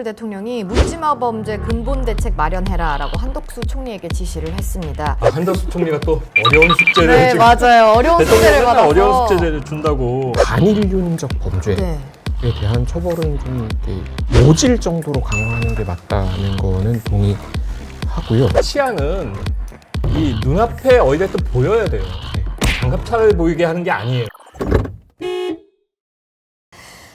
윤석열 대통령이 묻지마 범죄 근본 대책 마련해라라고 한덕수 총리에게 지시를 했습니다. 한덕수 총리가 또 어려운 숙제를 네, 지금 맞아요. 어려운 숙제를 받아서 어려운 숙제를 준다고. 반인륜적 범죄에 네. 대한 처벌은 좀 이렇게 모질 정도로 강화하는 게 맞다는 거는 동의하고요. 치안은 이 눈앞에 어디든 보여야 돼요. 장갑차를 보이게 하는 게 아니에요.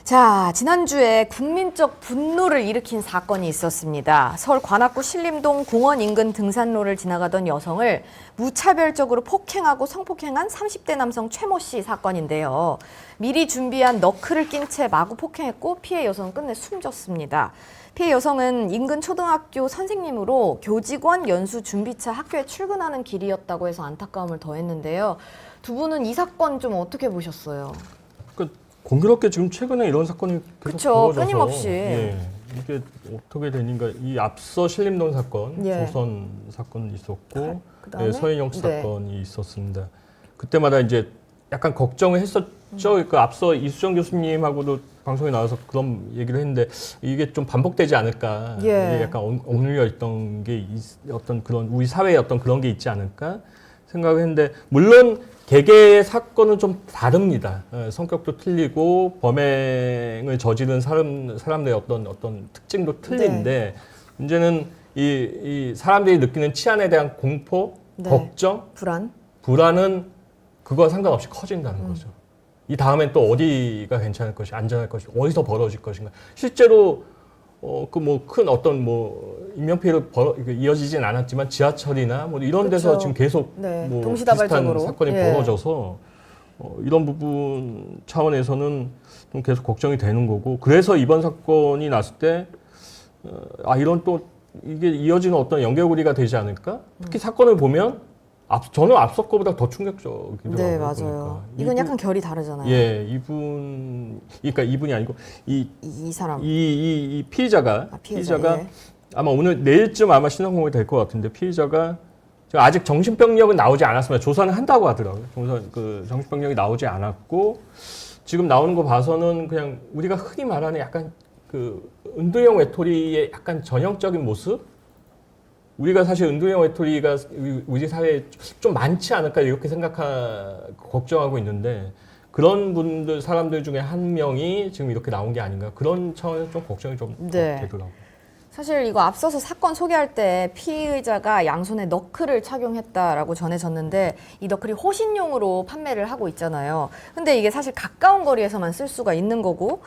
자, 지난주에 국민적 분노를 일으킨 사건이 있었습니다. 서울 관악구 신림동 공원 인근 등산로를 지나가던 여성을 무차별적으로 폭행하고 성폭행한 30대 남성 최모 씨 사건인데요. 미리 준비한 너클을 낀 채 마구 폭행했고 피해 여성은 끝내 숨졌습니다. 피해 여성은 인근 초등학교 선생님으로 교직원 연수 준비차 학교에 출근하는 길이었다고 해서 안타까움을 더했는데요. 두 분은 이 사건 좀 어떻게 보셨어요? 공교롭게 지금 최근에 이런 사건이 계속 그쵸, 벌어져서 끊임없이. 예, 이게 어떻게 되는가. 이 앞서 신림동 사건, 예. 조선 사건이 있었고 그다음에? 예, 서인영 씨 네. 사건이 있었습니다. 그때마다 이제 약간 걱정을 했었죠. 그 앞서 이수정 교수님하고도 방송에 나와서 그런 얘기를 했는데 이게 좀 반복되지 않을까. 예. 이게 약간 억눌려 있던 게 어떤 그런 우리 사회에 어떤 그런 게 있지 않을까 생각을 했는데, 물론 개개의 사건은 좀 다릅니다. 성격도 틀리고 범행을 저지른 사람들의 어떤 특징도 틀린데, 문제는 이 사람들이 느끼는 치안에 대한 공포, 네. 걱정, 불안은 그거와 상관없이 커진다는 거죠. 이 다음엔 또 어디가 괜찮을 것이, 안전할 것이, 어디서 벌어질 것인가. 실제로 그 뭐 큰 어떤 뭐 인명피해로 이어지진 않았지만 지하철이나 뭐 이런 데서 그쵸. 지금 계속 네, 뭐 동시다발적으로. 비슷한 사건이 예. 벌어져서 이런 부분 차원에서는 좀 계속 걱정이 되는 거고, 그래서 이번 사건이 났을 때 이런 또 이게 이어지는 어떤 연결고리가 되지 않을까? 특히 사건을 보면 저는 앞서 거보다 더 충격적이더라고요. 네, 맞아요. 보니까. 이건 약간 결이 다르잖아요. 예, 그러니까 이분이 아니고 이 사람. 이 피의자가 피해자, 예. 아마 오늘 내일쯤 아마 신원 공개가 될 것 같은데, 피의자가 아직 정신병력은 나오지 않았습니다. 조사는 한다고 하더라고요. 정신병력이 나오지 않았고, 지금 나오는 거 봐서는 그냥 우리가 흔히 말하는 약간 그 은두형 외톨이의 약간 전형적인 모습. 우리가 사실 은두형 외톨이가 우리 사회에 좀 많지 않을까 이렇게 걱정하고 있는데, 그런 사람들 중에 한 명이 지금 이렇게 나온 게 아닌가, 그런 차원에서 좀 걱정이 좀 네. 되더라고요. 사실 이거 앞서서 사건 소개할 때 피의자가 양손에 너클을 착용했다라고 전해졌는데, 이 너클이 호신용으로 판매를 하고 있잖아요. 근데 이게 사실 가까운 거리에서만 쓸 수가 있는 거고,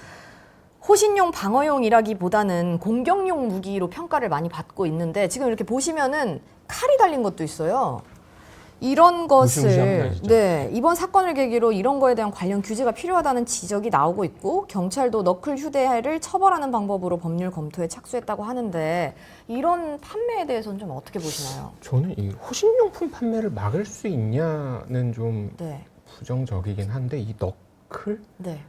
호신용 방어용이라기보다는 공격용 무기로 평가를 많이 받고 있는데, 지금 이렇게 보시면은 칼이 달린 것도 있어요. 이런 무시무시합니다, 것을, 진짜. 네, 이번 사건을 계기로 이런 거에 대한 관련 규제가 필요하다는 지적이 나오고 있고, 경찰도 너클 휴대를 처벌하는 방법으로 법률 검토에 착수했다고 하는데, 이런 판매에 대해서는 좀 어떻게 보시나요? 저는 이 호신용품 판매를 막을 수 있냐는 좀 네, 부정적이긴 한데, 이 너클 네,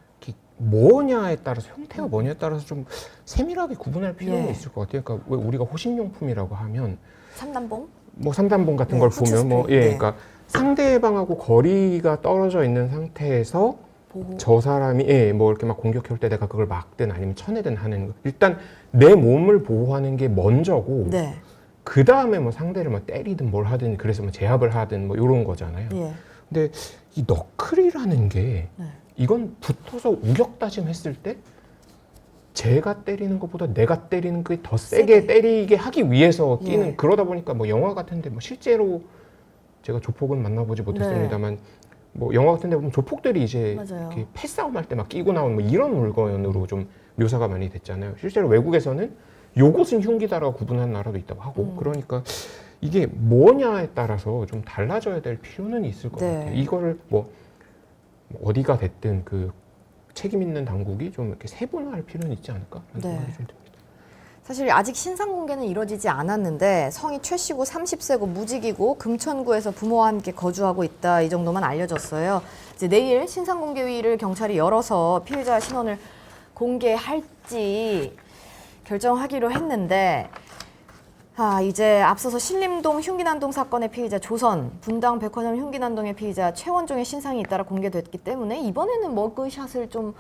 뭐냐에 따라서, 형태가 뭐냐에 따라서 좀 세밀하게 구분할 필요는 예. 있을 것 같아요. 그러니까 왜 우리가 호신용품이라고 하면 삼단봉? 뭐 삼단봉 같은 네, 걸 보면 뭐 후추스프레이. 네. 그러니까 상대방하고 거리가 떨어져 있는 상태에서 보호. 저 사람이 뭐 이렇게 막 공격해올 때 내가 그걸 막든 아니면 쳐내든 하는 거. 일단 내 몸을 보호하는 게 먼저고, 네, 그 다음에 뭐 상대를 뭐 때리든 뭘 하든, 그래서 뭐 제압을 하든 뭐 이런 거잖아요. 예, 근데 이 너클이라는 게 네. 이건 붙어서 우격다짐했을 때 제가 때리는 것보다 내가 때리는 게 더 세게 세게. 때리게 하기 위해서 끼는, 예. 그러다 보니까 뭐 영화 같은데 뭐 실제로 제가 조폭은 만나보지 못했습니다만 뭐 영화 같은데 보면 조폭들이 이제 맞아요. 이렇게 패싸움 할 때 막 끼고 나오는 뭐 이런 물건으로 좀 묘사가 많이 됐잖아요. 실제로 외국에서는 요것은 흉기다라고 구분하는 나라도 있다고 하고, 그러니까 이게 뭐냐에 따라서 좀 달라져야 될 필요는 있을 것 네. 같아요. 이거를 뭐 어디가 됐든 그 책임 있는 당국이 좀 이렇게 세분화할 필요는 있지 않을까? 네. 생각이 좀 듭니다. 사실 아직 신상 공개는 이루어지지 않았는데, 성이 최 씨고 30세고 무직이고 금천구에서 부모와 함께 거주하고 있다, 이 정도만 알려졌어요. 이제 내일 신상 공개위를 경찰이 열어서 피해자 신원을 공개할지 결정하기로 했는데, 이제 앞서서 신림동 흉기난동 사건의 피의자 조선, 분당 백화점 흉기난동의 피의자 최원종의 신상이 잇따라 공개됐기 때문에 이번에는 머그샷을 좀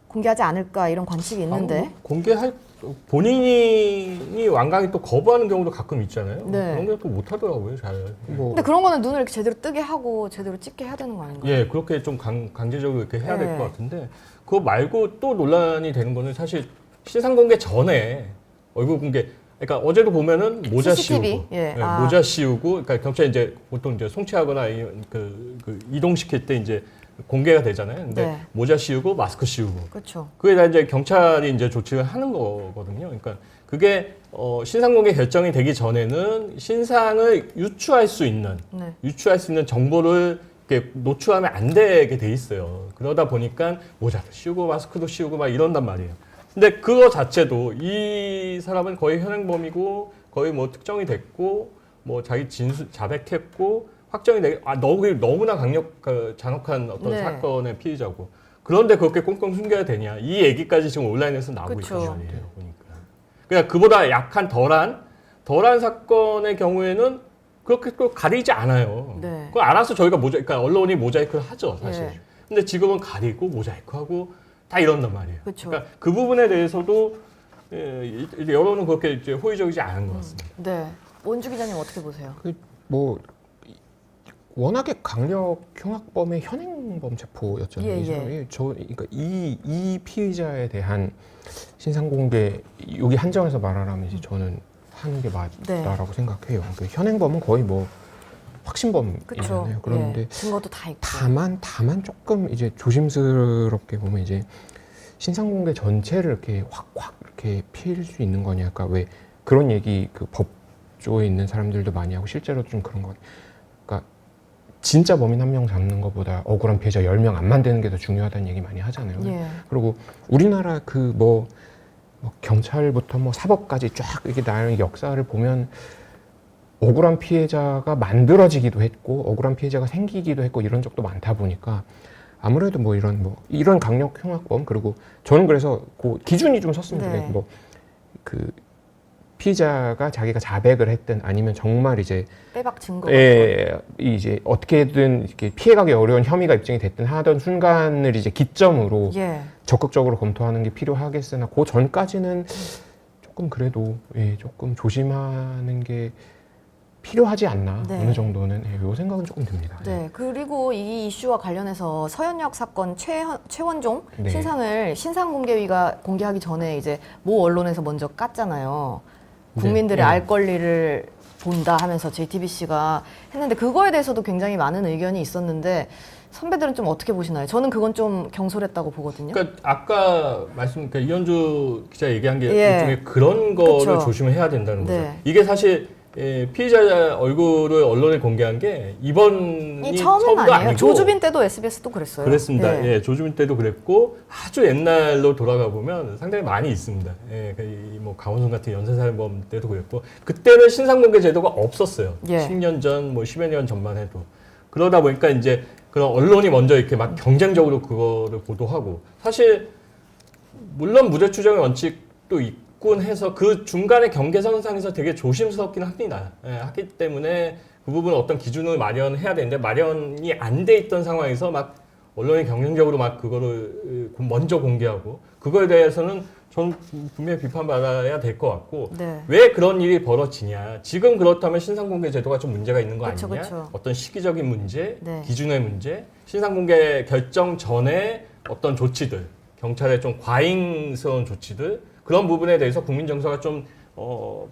공개하지 않을까, 이런 관측이 있는데. 공개할 본인이 완강히 또 거부하는 경우도 가끔 있잖아요. 네. 그런 게 또 못하더라고요, 잘. 뭐 근데 그런 거는 눈을 이렇게 제대로 뜨게 하고 제대로 찍게 해야 되는 거 아닌가요? 예, 그렇게 좀 강제적으로 이렇게 해야 될 네. 것 같은데 그거 말고 또 논란이 되는 거는 사실 신상 공개 전에 얼굴 공개. 그러니까 어제도 보면은 모자 CCTV? 씌우고, 예. 예, 아. 모자 씌우고, 그러니까 경찰 이제 보통 이제 송치하거나 그 이동시킬 때 이제 공개가 되잖아요. 근데 네. 모자 씌우고 마스크 씌우고. 그렇죠. 그에 다 이제 경찰이 이제 조치를 하는 거거든요. 그러니까 그게 신상 공개 결정이 되기 전에는 신상을 유추할 수 있는 정보를 이렇게 노출하면 안 되게 돼 있어요. 그러다 보니까 모자도 씌우고 마스크도 씌우고 막 이런단 말이에요. 근데 그거 자체도 이 사람은 거의 현행범이고 거의 뭐 특정이 됐고 뭐 자기 자백했고 확정이 되게 너무나 잔혹한 어떤 네. 사건의 피의자고 그런데 그렇게 꽁꽁 숨겨야 되냐 이 얘기까지 지금 온라인에서 나오고 그쵸. 있단 말이에요. 보니까 그냥 그보다 약한 덜한 사건의 경우에는 그렇게 또 가리지 않아요. 네. 그걸 알아서 저희가 그러니까 언론이 모자이크를 하죠 사실. 네. 근데 지금은 가리고 모자이크하고 다 이런단 말이에요. 그쵸. 그러니까 그 부분에 대해서도 여론은 그렇게 이제 호의적이지 않은 것 같습니다. 네. 원주 기자님 어떻게 보세요? 뭐 워낙에 강력 흉악범의 현행범 체포였잖아요. 예, 이 사람이. 그러니까 이 피의자에 대한 신상 공개 여기 한정해서 말하라면 이제 저는 하는 게 맞다라고 생각해요. 그 현행범은 거의 뭐 확신범이잖아요. 그렇죠. 그런데 예. 증거도 다 있고. 다만 조금 이제 조심스럽게 보면 이제 신상 공개 전체를 이렇게 확 이렇게 피할 수 있는 거냐. 그러니까 왜 그런 얘기 그 법조에 있는 사람들도 많이 하고 실제로 좀 그런 거. 그러니까 진짜 범인 한 명 잡는 것보다 억울한 피해자 10명 안 만드는 게 더 중요하다는 얘기 많이 하잖아요. 예. 그리고 우리나라 그 뭐 경찰부터 뭐 사법까지 쫙 이렇게 나는 역사를 보면 억울한 피해자가 만들어지기도 했고 억울한 피해자가 생기기도 했고 이런 적도 많다 보니까 아무래도 뭐 이런 강력 흉악범 그리고 저는 그래서 그 기준이 좀 섰으면 네. 좋겠고 그 피의자가 자기가 자백을 했든 아니면 정말 이제 빼박 증거. 이제 어떻게든 이렇게 피해가기 어려운 혐의가 입증이 됐든 하던 순간을 이제 기점으로 예. 적극적으로 검토하는 게 필요하겠으나 그 전까지는 조금 그래도 조금 조심하는 게 필요하지 않나 네. 어느 정도는 요 생각은 조금 듭니다. 네. 그리고 이 이슈와 관련해서 서현역 사건 최원종 네. 신상을 신상공개위가 공개하기 전에 이제 모 언론에서 먼저 깠잖아요. 국민들의 네. 알 권리를 본다 하면서 JTBC가 했는데 그거에 대해서도 굉장히 많은 의견이 있었는데 선배들은 좀 어떻게 보시나요? 저는 그건 좀 경솔했다고 보거든요. 그러니까 아까 그러니까 이현주 기자 얘기한 게 예. 일종의 그런 거를 그쵸. 조심을 해야 된다는 거죠. 네. 이게 사실 피의자 얼굴을 언론에 공개한 게 이번이 처음은 처음도 아니에요. 아니고 조주빈 때도 SBS도 그랬어요. 그랬습니다. 예. 예, 조주빈 때도 그랬고 아주 옛날로 돌아가 보면 상당히 많이 있습니다. 예, 뭐 강원순 같은 연쇄살인범 때도 그랬고 그때는 신상공개 제도가 없었어요. 예. 10년 전, 뭐 10여 년 전만 해도 그러다 보니까 이제 그런 언론이 먼저 이렇게 막 경쟁적으로 그거를 보도하고 사실 물론 무죄 추정의 원칙도 있군 해서 그 중간의 경계선상에서 되게 조심스럽긴 합니다. 예, 하기 때문에 그 부분 어떤 기준을 마련해야 되는데 마련이 안 돼 있던 상황에서 막 언론이 경쟁적으로 막 그거를 먼저 공개하고 그거에 대해서는 저는 분명히 비판받아야 될 것 같고 네. 왜 그런 일이 벌어지냐 지금 그렇다면 신상공개 제도가 좀 문제가 있는 거 그쵸, 아니냐 그쵸. 어떤 시기적인 문제 네. 기준의 문제 신상공개 결정 전에 어떤 조치들 경찰의 좀 과잉스러운 조치들 그런 부분에 대해서 국민 정서가 좀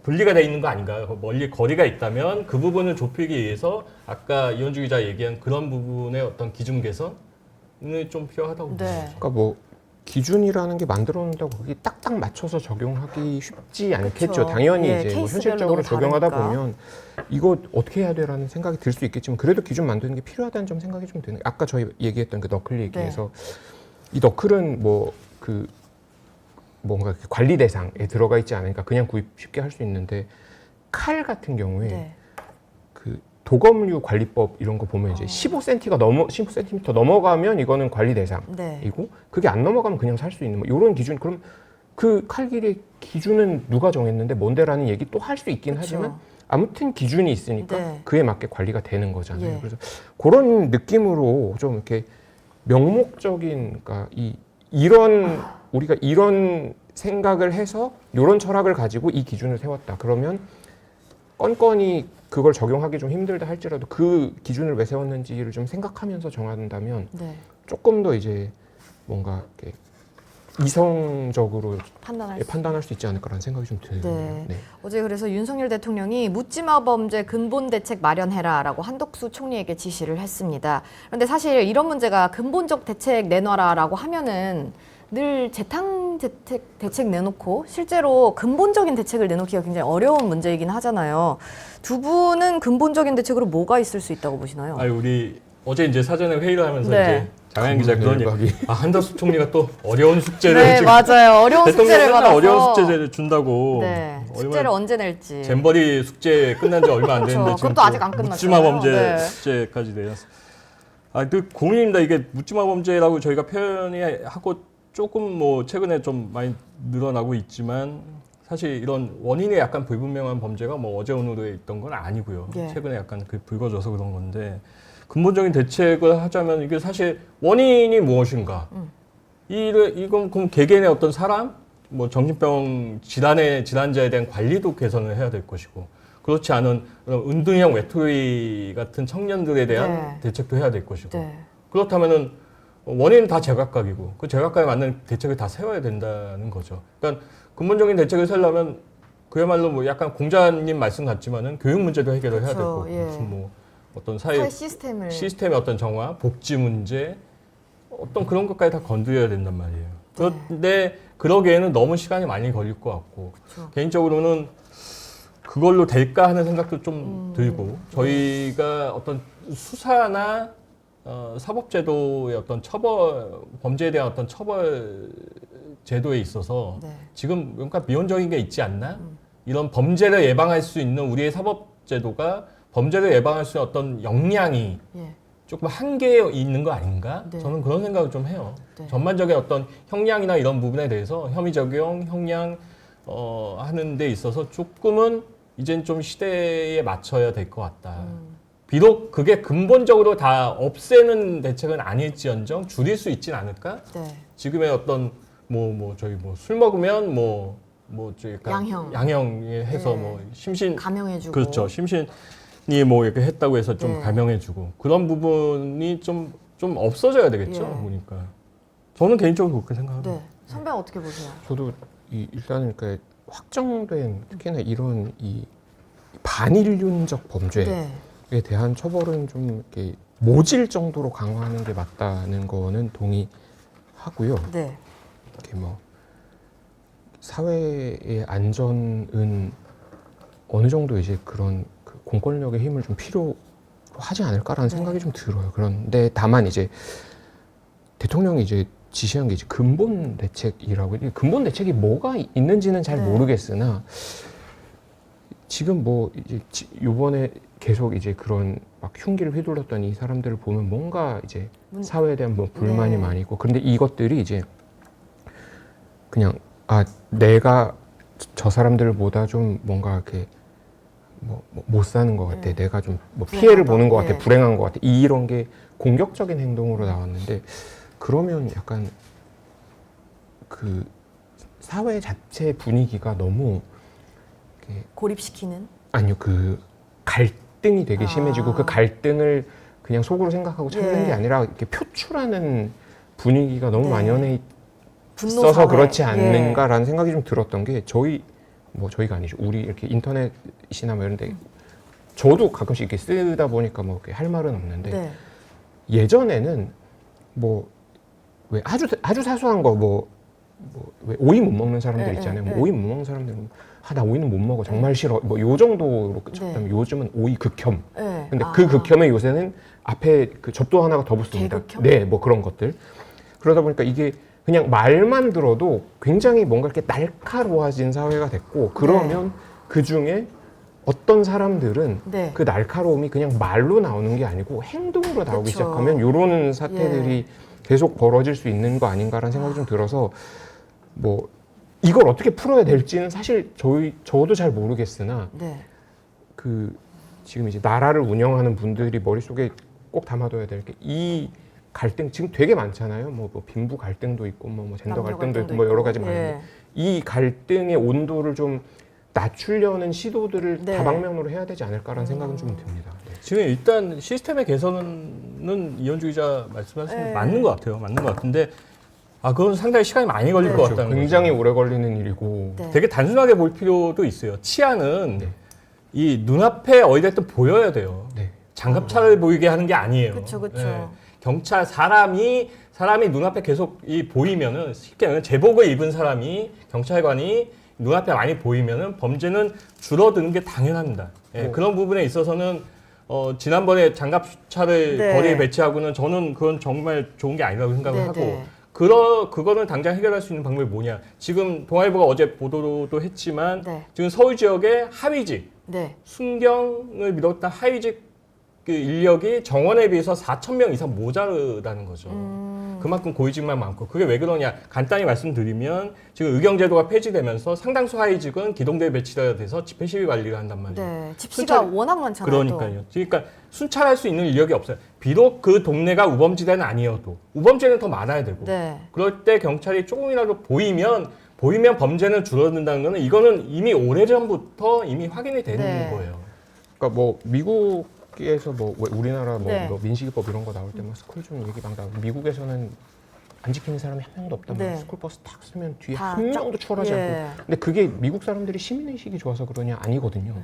분리가 돼 있는 거 아닌가 멀리 거리가 있다면 그 부분을 좁히기 위해서 아까 이현주 기자 얘기한 그런 부분의 어떤 기준 개선이 좀 필요하다고 봅니다. 네. 그러니까 뭐 기준이라는 게 만들어 놓는다고 그게 딱딱 맞춰서 적용하기 쉽지 않겠죠. 그쵸. 당연히 예, 이제 뭐 케이스별로 현실적으로 너무 적용하다 다르니까. 보면 이거 어떻게 해야 돼라는 생각이 들 수 있겠지만 그래도 기준 만드는 게 필요하다는 좀 생각이 좀 드는. 아까 저희 얘기했던 그 너클 얘기에서 이 너클은 뭐 그 뭔가 관리 대상에 들어가 있지 않으니까 그냥 구입 쉽게 할 수 있는데 칼 같은 경우에 네. 그 도검류 관리법 이런 거 보면 이제 15cm 넘어가면 이거는 관리 대상이고 네. 그게 안 넘어가면 그냥 살 수 있는 뭐 이런 기준. 그럼 그 칼 길이 기준은 누가 정했는데 뭔데라는 얘기 또 할 수 있긴 그쵸. 하지만 아무튼 기준이 있으니까 네. 그에 맞게 관리가 되는 거잖아요. 예. 그래서 그런 느낌으로 좀 이렇게 명목적인 그러니까 우리가 이런 생각을 해서 이런 철학을 가지고 이 기준을 세웠다. 그러면 건건이 그걸 적용하기 좀 힘들다 할지라도 그 기준을 왜 세웠는지를 좀 생각하면서 정한다면 네. 조금 더 이제 뭔가 이렇게 이성적으로 판단할 수 있지 않을까라는 생각이 좀 드네요. 네. 네. 어제 그래서 윤석열 대통령이 묻지마 범죄 근본 대책 마련해라라고 한덕수 총리에게 지시를 했습니다. 그런데 사실 이런 문제가 근본적 대책 내놔라라고 하면은 늘 재탕 대책 내놓고 실제로 근본적인 대책을 내놓기가 굉장히 어려운 문제이긴 하잖아요. 두 분은 근본적인 대책으로 뭐가 있을 수 있다고 보시나요? 아니 우리 어제 이제 사전에 회의를 하면서 네. 이제 장하영 기자 그런 대박이. 얘기. 한덕수 총리가 또 어려운 숙제를 네, 지금 맞아요. 어려운 숙제를 대통령이 받아서 어려운 숙제를 준다고. 네, 얼마나 숙제를 언제 낼지. 잼버리 숙제 끝난 지 얼마 안 됐는데 그렇죠. 지금 그것도 아직 안 끝났잖아요. 묻지마 범죄 네. 숙제까지 내놨어. 그 고민입니다. 이게 묻지마 범죄라고 저희가 표현이 하고 조금 뭐 최근에 좀 많이 늘어나고 있지만 사실 이런 원인이 약간 불분명한 범죄가 뭐 어제 오늘에 있던 건 아니고요. 예. 최근에 약간 불거져서 그런 건데 근본적인 대책을 하자면 이게 사실 원인이 무엇인가? 이건 그럼 개개인의 어떤 사람, 뭐 정신병 질환자에 대한 관리도 개선을 해야 될 것이고 그렇지 않은 은둔형 외톨이 같은 청년들에 대한 네. 대책도 해야 될 것이고 네. 그렇다면은 원인은 다 제각각이고 그 제각각에 맞는 대책을 다 세워야 된다는 거죠. 그러니까 근본적인 대책을 세우려면 그야말로 뭐 약간 공자님 말씀 같지만은 교육 문제도 해결을 해야 그렇죠. 되고 예. 무슨 뭐 어떤 사회 시스템을 시스템의 어떤 정화, 복지 문제 어떤 그런 것까지 다 건드려야 된단 말이에요. 그런데 그러기에는 너무 시간이 많이 걸릴 것 같고 그렇죠. 개인적으로는 그걸로 될까 하는 생각도 좀 들고 저희가 어떤 수사나 사법제도의 어떤 범죄에 대한 어떤 처벌 제도에 있어서 네. 지금 뭔가 미온적인 게 있지 않나? 이런 범죄를 예방할 수 있는 우리의 사법제도가 범죄를 예방할 수 있는 어떤 역량이 예. 조금 한계에 있는 거 아닌가? 네. 저는 그런 생각을 좀 해요. 네. 전반적인 어떤 형량이나 이런 부분에 대해서 혐의 적용, 형량 하는 데 있어서 조금은 이젠 좀 시대에 맞춰야 될 것 같다. 비록 그게 근본적으로 다 없애는 대책은 아닐지언정 줄일 수 있진 않을까? 네. 지금의 어떤 저희 술 먹으면 저희 양형해서 네. 심신 감형해주고. 그렇죠. 심신이 이렇게 했다고 해서 좀 네. 감형해주고 그런 부분이 좀 없어져야 되겠죠. 예. 보니까 저는 개인적으로 그렇게 생각합니다. 네. 선배 어떻게 보세요? 저도 일단은 그러니까 확정된 특히나 이런 이 반인륜적 범죄에 네. 대한 처벌은 좀 이렇게 모질 정도로 강화하는 게 맞다는 거는 동의하고요. 네. 이렇게 뭐 사회의 안전은 어느 정도 이제 그런 그 공권력의 힘을 좀 필요하지 않을까라는 네. 생각이 좀 들어요. 그런데 다만 이제 대통령이 이제 지시한 게 이제 근본 대책이라고 이 근본 대책이 뭐가 있는지는 잘 네. 모르겠으나 지금 뭐 이제 요번에 계속 이제 그런 막 흉기를 휘둘렀던 이 사람들을 보면 뭔가 이제 사회에 대한 뭐 불만이 네. 많이 있고 그런데 이것들이 이제 그냥 내가 저 사람들보다 좀 뭔가 이렇게 못 사는 것 같아. 네. 내가 좀 피해를 불행하다. 보는 것 같아. 예. 불행한 것 같아. 이런 게 공격적인 행동으로 나왔는데 그러면 약간 그 사회 자체 분위기가 너무 고립시키는? 아니요 그 갈등이 되게 심해지고 그 갈등을 그냥 속으로 생각하고 참는 예. 게 아니라 이렇게 표출하는 분위기가 너무 네. 만연해 분노 있어서 사회. 그렇지 예. 않는가라는 생각이 좀 들었던 게 저희가 아니죠. 우리 이렇게 인터넷이나 뭐 이런데 저도 가끔씩 이렇게 쓰다 보니까 뭐 이렇게 할 말은 없는데 네. 예전에는 왜 아주 사소한 거 왜 오이 못 먹는 사람들 네, 있잖아요. 네, 뭐 오이 못 먹는 사람들은 나 오이는 못 먹어 정말 싫어 요 정도로 끝쳤다면 네. 요즘은 오이 극혐. 네. 근데 그 극혐에 요새는 앞에 그 접두 하나가 더 붙습니다. 개극혐? 네, 뭐 그런 것들. 그러다 보니까 이게 그냥 말만 들어도 굉장히 뭔가 이렇게 날카로워진 사회가 됐고 그러면 그 중에 어떤 사람들은 네. 그 날카로움이 그냥 말로 나오는 게 아니고 행동으로 나오기 그쵸. 시작하면 이런 사태들이 계속 벌어질 수 있는 거 아닌가라는 생각이 좀 들어서 이걸 어떻게 풀어야 될지는 사실 저도 잘 모르겠으나 네. 그 지금 이제 나라를 운영하는 분들이 머릿속에 꼭 담아둬야 될 게 이 갈등 지금 되게 많잖아요. 뭐 빈부 갈등도 있고 뭐 젠더 남녀 갈등도 있고 갈등도 뭐 여러 있고. 가지 많은데 예. 이 갈등의 온도를 좀 낮추려는 시도들을 네. 다방면으로 해야 되지 않을까라는 생각은 좀 듭니다. 네. 지금 일단 시스템의 개선은 이현주 기자 말씀하신 게 네. 맞는 것 같아요. 맞는 것 같은데 그건 상당히 시간이 많이 걸릴 네. 것 그렇죠. 같다는 굉장히 거죠. 오래 걸리는 일이고 네. 되게 단순하게 볼 필요도 있어요. 치안은 네. 이 눈앞에 어디든 보여야 돼요. 네. 장갑차를 보이게 하는 게 아니에요. 그쵸, 그쵸. 예. 경찰 사람이 눈앞에 계속 보이면은 쉽게 말하면 제복을 입은 사람이 경찰관이 눈앞에 많이 보이면은 범죄는 줄어드는 게 당연합니다. 예, 그런 부분에 있어서는 지난번에 장갑차를 네. 거리에 배치하고는 저는 그건 정말 좋은 게 아니라고 생각을 네, 하고 네. 그거는 당장 해결할 수 있는 방법이 뭐냐? 지금 동아일보가 어제 보도도 했지만 네. 지금 서울 지역의 하위직 네. 순경을 비롯한 하위직 그 인력이 정원에 비해서 4,000명 이상 모자르다는 거죠. 그만큼 고위직만 많고 그게 왜 그러냐 간단히 말씀드리면 지금 의경제도가 폐지되면서 상당수 하위직은 기동대에 배치가 돼서 집회 시위 관리를 한단 말이에요. 네. 집시가 순찰- 워낙 많잖아요. 또. 그러니까요. 그러니까 순찰할 수 있는 인력이 없어요. 비록 그 동네가 우범지대는 아니어도 우범지대는 더 많아야 되고 네. 그럴 때 경찰이 조금이라도 보이면 범죄는 줄어든다는 거는 이거는 이미 오래전부터 이미 확인이 되는 네. 거예요. 그러니까 뭐 미국에서 뭐 우리나라 뭐, 네. 뭐 민식이법 이런 거 나올 때 뭐 스쿨 좀 얘기 막 나오고 미국에서는 안 지키는 사람이 한 명도 없단 말이에요. 네. 스쿨버스 탁 쓰면 뒤에 다 한 명도 추월하지 예. 않고. 근데 그게 미국 사람들이 시민의식이 좋아서 그러냐 아니거든요.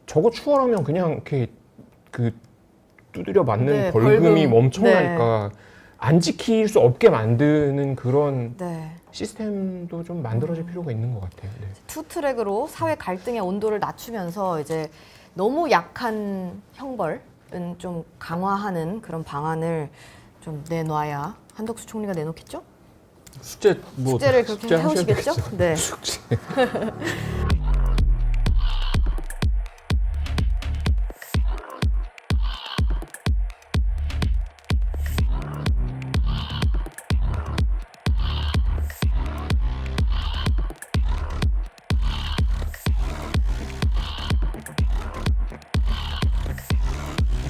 저거 추월하면 그냥 이렇게 그 두드려 맞는 네, 벌금이 벌금. 엄청나니까 안 지킬 수 없게 만드는 그런 네. 시스템도 좀 만들어질 필요가 있는 것 같아요. 네. 투트랙으로 사회 갈등의 온도를 낮추면서 이제 너무 약한 형벌은 좀 강화하는 그런 방안을 좀 내놔야 한덕수 총리가 내놓겠죠? 숙제를 그렇게 숙제를 그렇게 하셔야 해오시겠죠? 되겠죠. 네. 숙제.